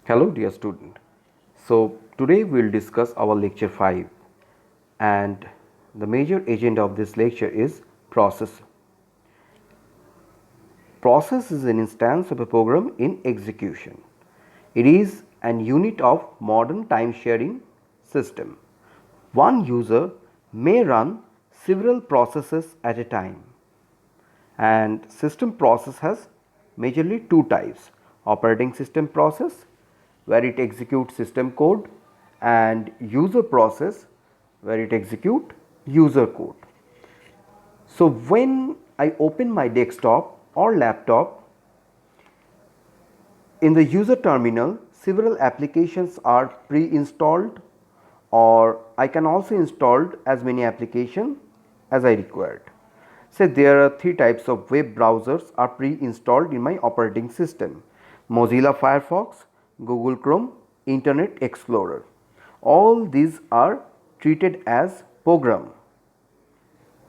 Hello dear student. So today we will discuss our lecture 5 and the major agenda of this lecture is process. Process is an instance of a program in execution. It is an unit of modern time sharing system. One user may run several processes at a time, and system process has majorly two types: operating system process where it executes system code, and user process where it execute user code. So when I open my desktop or laptop, in the user terminal several applications are pre-installed, or I can also install as many applications as I required. Say there are three types of web browsers are pre-installed in my operating system: Mozilla Firefox, Google Chrome, Internet Explorer. All these are treated as program.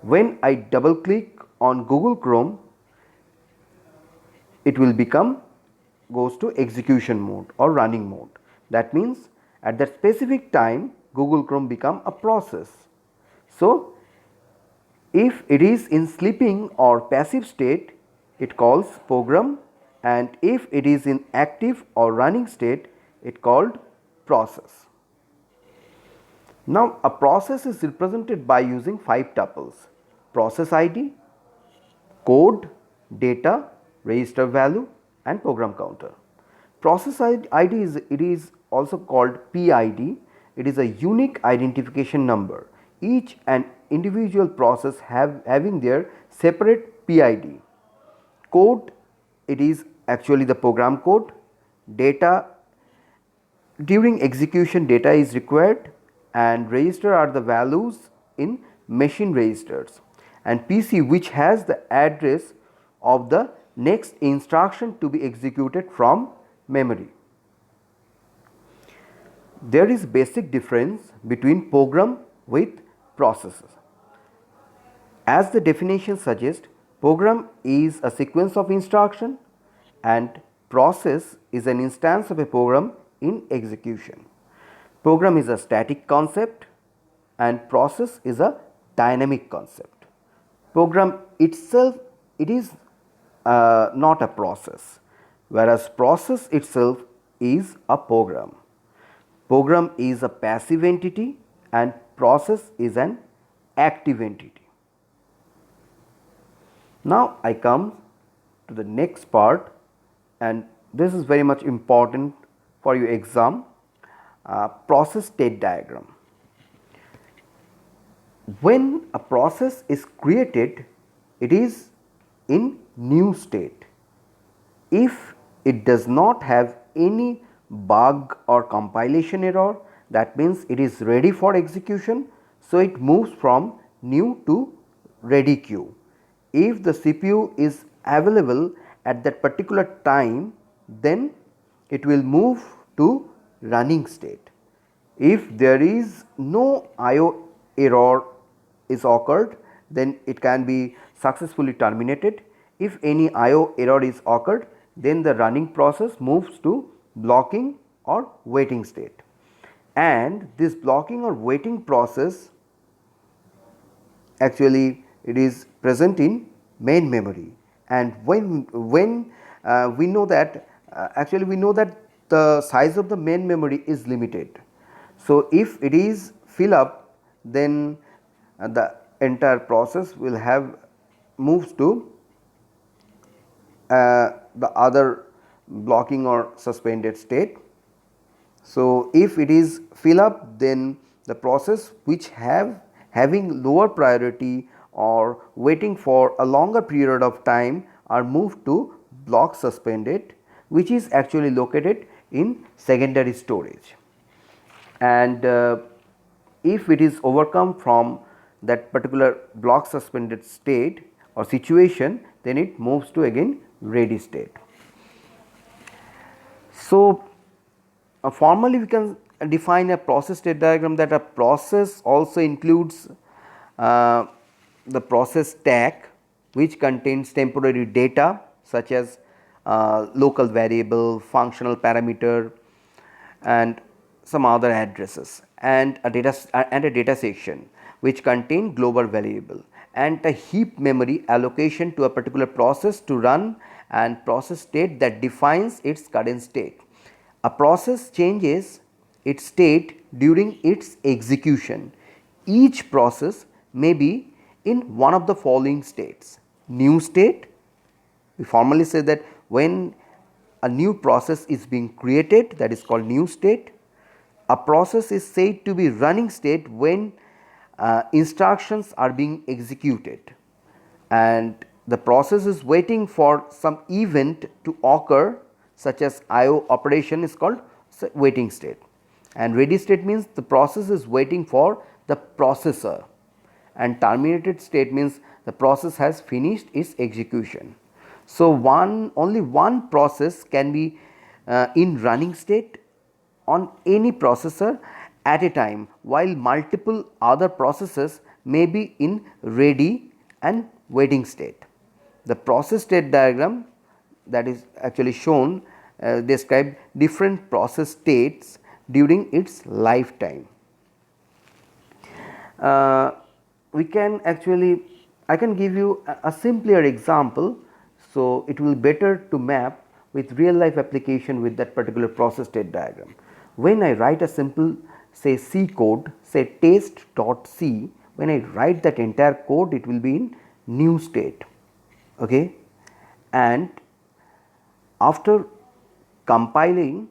When I double click on Google Chrome, it will become goes to execution mode or running mode. That means at that specific time Google Chrome become a process. So if it is in sleeping or passive state, it calls program, and if it is in active or running state, it called process. Now a process is represented by using 5 tuples: process ID, code, data, register value, and program counter. Process ID is also called PID. It is a unique identification number. Each and individual process having their separate PID. Code, it is actually the program code. Data, during execution data is required, and register are the values in machine registers, and PC which has the address of the next instruction to be executed from memory. There is basic difference between program with processes. As the definition suggests, program is a sequence of instruction and process is an instance of a program in execution. Program is a static concept and process is a dynamic concept. Program itself, it is not a process, whereas process itself is a program. Program is a passive entity and process is an active entity. Now I come to the next part, and this is very much important for your exam: process state diagram. When a process is created, it is in new state. If it does not have any bug or compilation error, that means it is ready for execution. So it moves from new to ready queue. If the CPU is available at that particular time, then it will move to running state. If there is no IO error is occurred, then it can be successfully terminated. If any IO error is occurred, then the running process moves to blocking or waiting state. And this blocking or waiting process, actually it is present in main memory, and when we know that actually we know that the size of the main memory is limited. So if it is fill up, then the entire process will have moves to the other blocking or suspended state. So if it is fill up, then the process which having lower priority or waiting for a longer period of time are moved to block suspended, which is actually located in secondary storage. And if it is overcome from that particular block suspended state or situation, then it moves to again ready state. So formally we can define a process state diagram that a process also includes uh, the process stack, which contains temporary data such as local variable, functional parameter, and some other addresses, and a data section which contain global variable, and a heap memory allocation to a particular process to run, and process state that defines its current state. A process changes its state during its execution. Each process may be in one of the following states: new state. We formally say that when a new process is being created, that is called new state. A process is said to be running state when instructions are being executed and the process is waiting for some event to occur, such as IO operation is called waiting state, and ready state means the process is waiting for the processor, and terminated state means the process has finished its execution. So, only one process can be in running state on any processor at a time, while multiple other processes may be in ready and waiting state. The process state diagram that is actually shown describe different process states during its lifetime. We can actually, I can give you a simpler example, so it will better to map with real life application with that particular process state diagram. When I write a simple say C code, say test.c, when I write that entire code, it will be in new state, okay, and after compiling,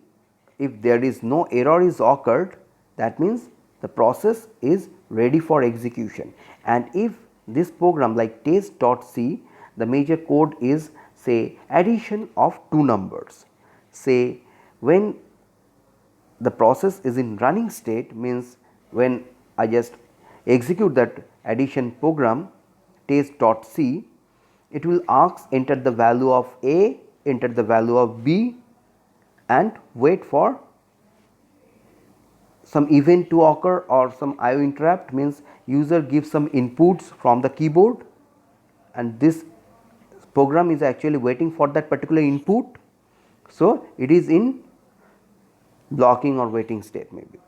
if there is no error is occurred, that means the process is ready for execution. And if this program like test.c, the major code is say addition of two numbers, say when the process is in running state, means when I just execute that addition program test.c, it will ask enter the value of A, enter the value of B and wait for some event to occur or some IO interrupt, means user gives some inputs from the keyboard and this program is actually waiting for that particular input. So, it is in blocking or waiting state maybe,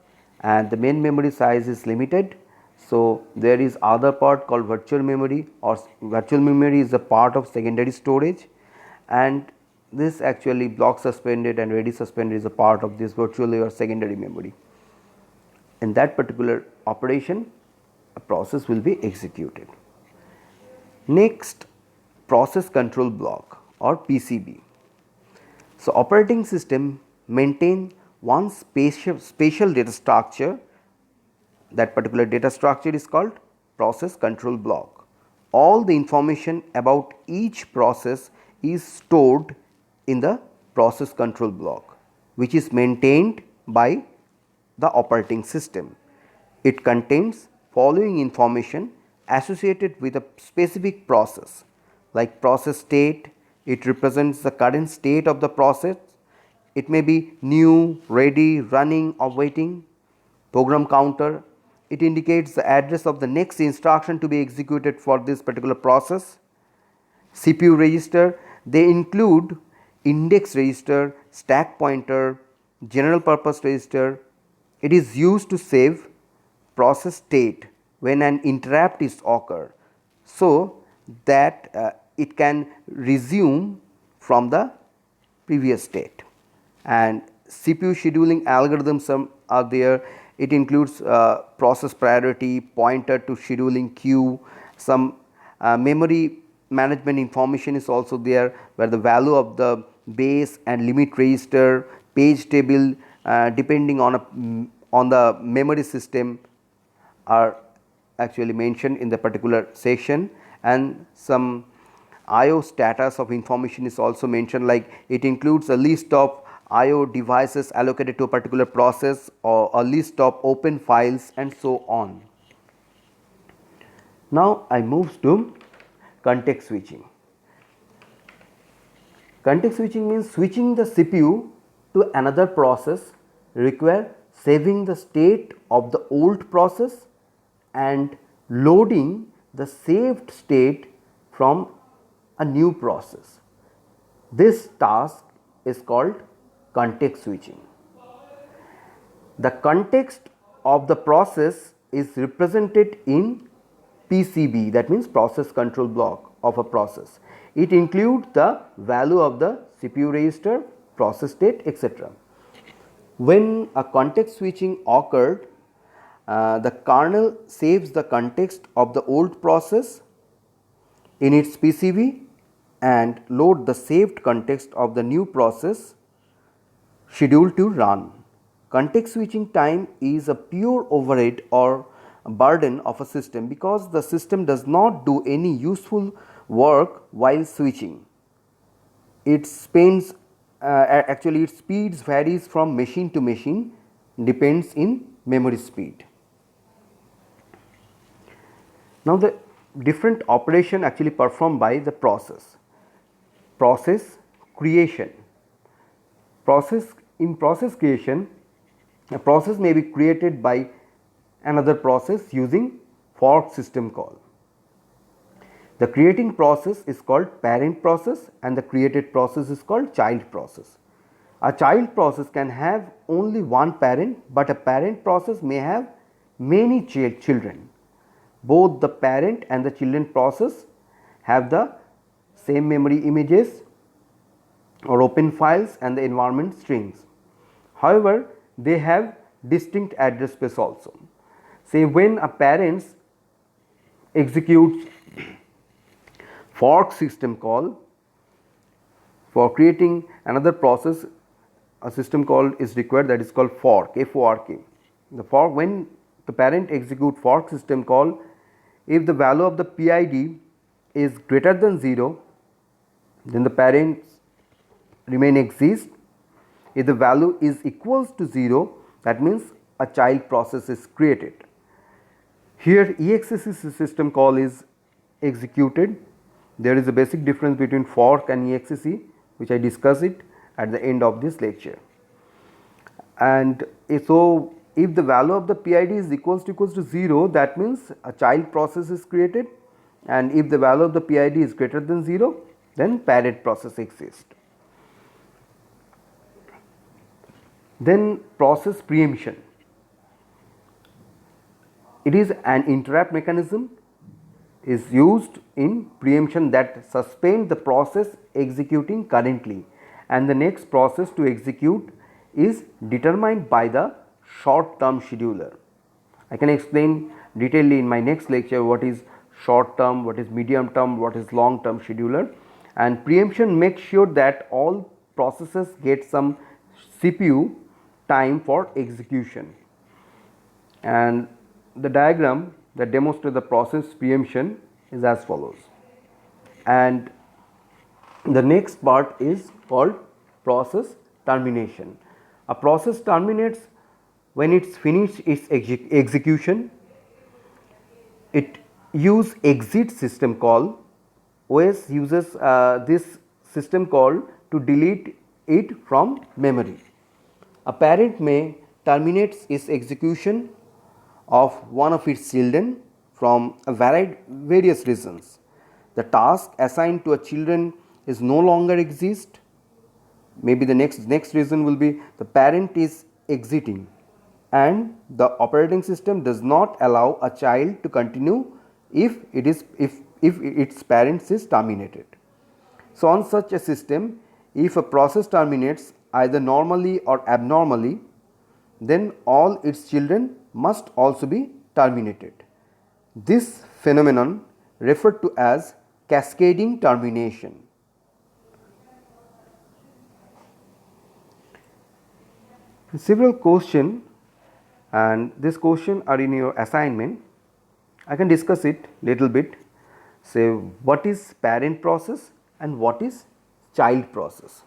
and the main memory size is limited. So, there is other part called virtual memory, or virtual memory is a part of secondary storage, and this actually block suspended and ready suspended is a part of this virtual or secondary memory. In that particular operation, a process will be executed. Next, process control block or PCB. So, operating system maintain one spatial data structure. That particular data structure is called process control block. All the information about each process is stored in the process control block, which is maintained by the operating system. It contains following information associated with a specific process, like process state. It represents the current state of the process. It may be new, ready, running or waiting. Program counter, it indicates the address of the next instruction to be executed for this particular process. CPU register, they include index register, stack pointer, general purpose register. It is used to save process state when an interrupt is occur, so that it can resume from the previous state. And CPU scheduling algorithms are there. It includes process priority, pointer to scheduling queue, some memory management information is also there, where the value of the base and limit register, page table depending on the memory system are actually mentioned in the particular section, and some IO status of information is also mentioned, like it includes a list of IO devices allocated to a particular process or a list of open files and so on. Now, I move to context switching. Context switching means switching the CPU to another process require saving the state of the old process and loading the saved state from a new process. This task is called context switching. The context of the process is represented in PCB, that means process control block of a process. It includes the value of the CPU register, process state, etc. When a context switching occurred, the kernel saves the context of the old process in its PCB and load the saved context of the new process scheduled to run. Context switching time is a pure overhead or burden of a system because the system does not do any useful work while switching. It spends actually its speeds varies from machine to machine, depends in memory speed. Now the different operation actually performed by the process. Process creation. In process creation, a process may be created by another process using fork system call. The creating process is called parent process and the created process is called child process. A child process can have only one parent, but a parent process may have many children. Both the parent and the children process have the same memory images or open files and the environment strings. However, they have distinct address space also. Say when a parent executes fork system call for creating another process, a system call is required, that is called fork, F-O-R-K. The fork, when the parent execute fork system call, if the value of the PID is greater than 0, then the parents remain exist. If the value is equals to 0, that means a child process is created. Here EXEC system call is executed. There is a basic difference between fork and EXEC, which I discuss it at the end of this lecture. And so if the value of the PID is equals to 0, that means a child process is created, and if the value of the PID is greater than 0, then parent process exists. Then process preemption. It is an interrupt mechanism is used in preemption that suspend the process executing currently, and the next process to execute is determined by the short term scheduler. I can explain detailedly in my next lecture what is short term, what is medium term, what is long term scheduler. And preemption makes sure that all processes get some CPU time for execution. And the diagram that demonstrates the process preemption is as follows. And the next part is called process termination. A process terminates when it's finished its execution. It use exit system call. OS uses this system call to delete it from memory. A parent may terminate its execution of one of its children from various reasons. The task assigned to a children is no longer exist. Maybe the next reason will be the parent is exiting and the operating system does not allow a child to continue if its parents is terminated. So on such a system, if a process terminates either normally or abnormally, then all its children must also be terminated. This phenomenon referred to as cascading termination. Several questions, and this question are in your assignment. I can discuss it little bit. Say what is parent process and what is child process.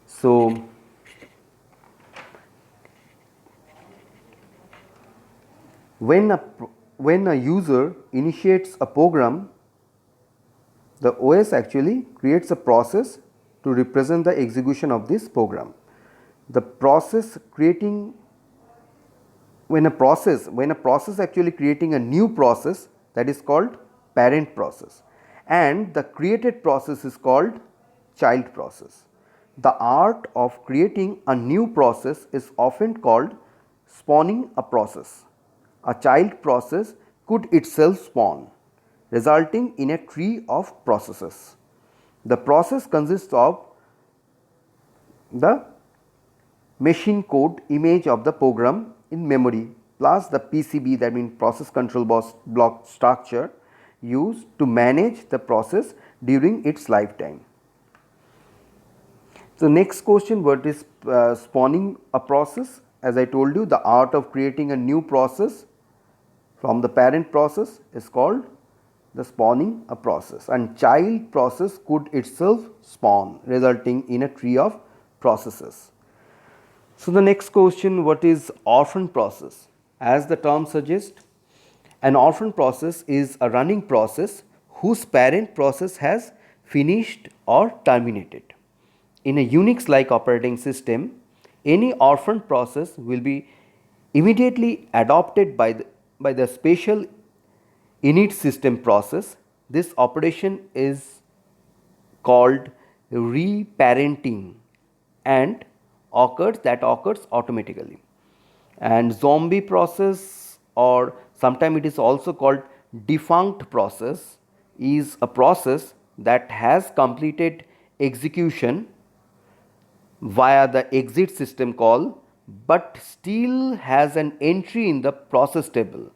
So when a user initiates a program, the OS actually creates a process to represent the execution of this program. The process creating when a process actually creating a new process, that is called parent process, and the created process is called child process. The art of creating a new process is often called spawning a process. A child process could itself spawn, resulting in a tree of processes. The process consists of the machine code image of the program in memory plus the PCB, that means process control block structure, used to manage the process during its lifetime. So, next question, what is spawning a process? As I told you, the art of creating a new process from the parent process is called the spawning a process, and child process could itself spawn, resulting in a tree of processes. So, the next question, what is orphan process? As the term suggests, an orphan process is a running process whose parent process has finished or terminated. In a Unix like operating system, any orphan process will be immediately adopted by the special init system process. This operation is called reparenting and occurs automatically. And zombie process, or sometimes it is also called defunct process, is a process that has completed execution via the exit system call but still has an entry in the process table.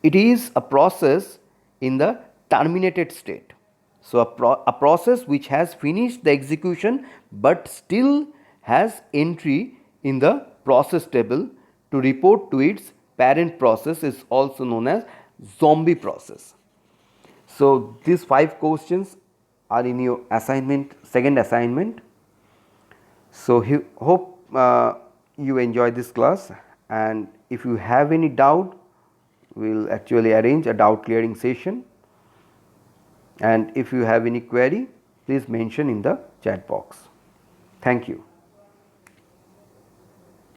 It is a process in the terminated state. So, a process which has finished the execution but still has entry in the process table to report to its parent process is also known as zombie process. So, these 5 questions are in your assignment, second assignment. So, hope you enjoy this class, and if you have any doubt, we will actually arrange a doubt clearing session, and if you have any query, please mention in the chat box. Thank you.